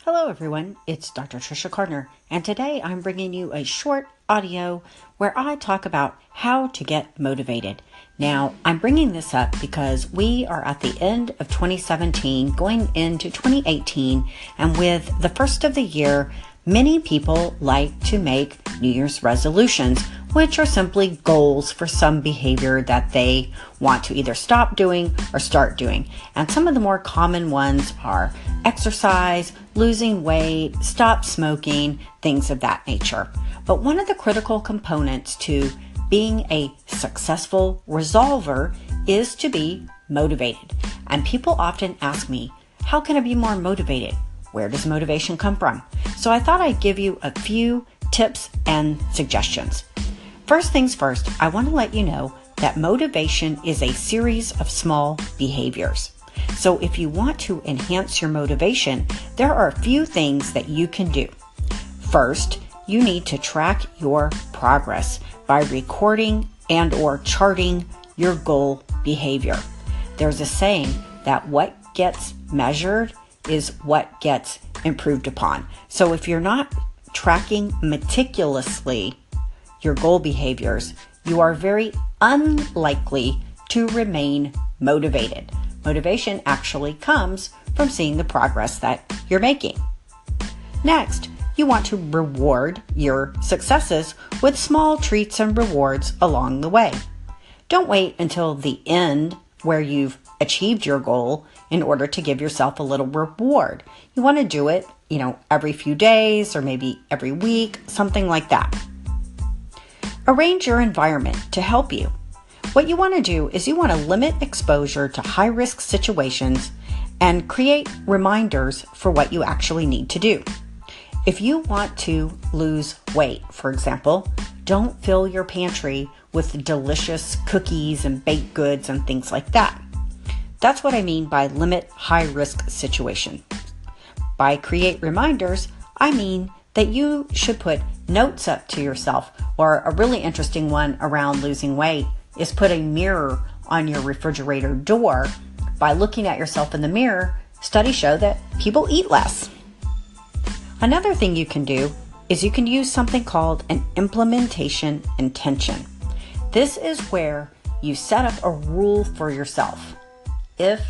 Hello everyone, it's Dr. Tricia Cardner, and today I'm bringing you a short audio where I talk about how to get motivated. Now, I'm bringing this up because we are at the end of 2017, going into 2018, and with the first of the year, many people like to make New Year's resolutions, which are simply goals for some behavior that they want to either stop doing or start doing. And some of the more common ones are exercise, losing weight, stop smoking, things of that nature. But one of the critical components to being a successful resolver is to be motivated. And people often ask me, how can I be more motivated? Where does motivation come from? So I thought I'd give you a few tips and suggestions. First things first, I want to let you know that motivation is a series of small behaviors. So if you want to enhance your motivation, there are a few things that you can do. First, you need to track your progress by recording and or charting your goal behavior. There's a saying that what gets measured is what gets improved upon. So if you're not tracking meticulously your goal behaviors, you are very unlikely to remain motivated. Motivation actually comes from seeing the progress that you're making. Next, you want to reward your successes with small treats and rewards along the way. Don't wait until the end where you've achieved your goal in order to give yourself a little reward. You want to do it, every few days or maybe every week, something like that. Arrange your environment to help you. What you want to do is you want to limit exposure to high-risk situations and create reminders for what you actually need to do. If you want to lose weight, for example, don't fill your pantry with delicious cookies and baked goods and things like that. That's what I mean by limit high-risk situations. By create reminders, I mean that you should put notes up to yourself, or a really interesting one around losing weight is put a mirror on your refrigerator door. By looking at yourself in the mirror, studies show that people eat less. Another thing you can do is you can use something called an implementation intention. This is where you set up a rule for yourself. If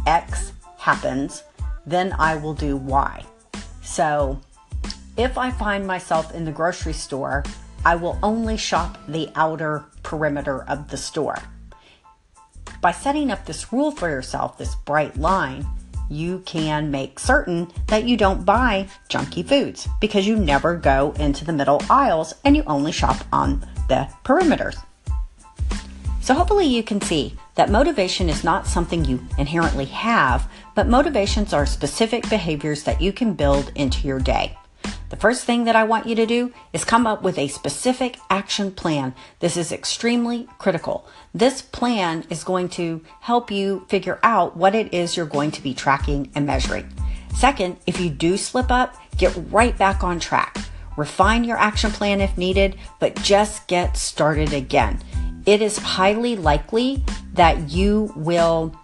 X happens, then I will do Y. So if I find myself in the grocery store, I will only shop the outer perimeter of the store. By setting up this rule for yourself, this bright line, you can make certain that you don't buy junky foods because you never go into the middle aisles and you only shop on the perimeters. So hopefully you can see that motivation is not something you inherently have, but motivations are specific behaviors that you can build into your day. The first thing that I want you to do is come up with a specific action plan. This is extremely critical. This plan is going to help you figure out what it is you're going to be tracking and measuring. Second, if you do slip up, get right back on track. Refine your action plan if needed, but just get started again. It is highly likely that you will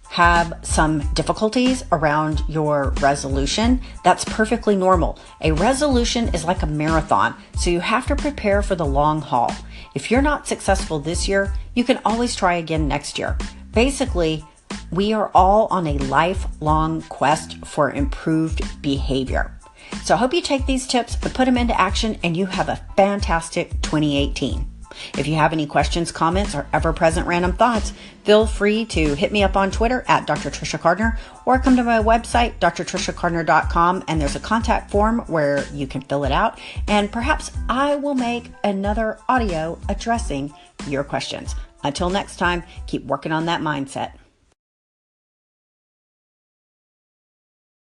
have some difficulties around your resolution. That's perfectly normal. A resolution is like a marathon, so you have to prepare for the long haul. If you're not successful this year, you can always try again next year. Basically, we are all on a lifelong quest for improved behavior. So I hope you take these tips and put them into action and you have a fantastic 2018. If you have any questions, comments, or ever-present random thoughts, feel free to hit me up on Twitter at Dr. Tricia Cardner or come to my website, drtriciacardner.com, and there's a contact form where you can fill it out, and perhaps I will make another audio addressing your questions. Until next time, keep working on that mindset.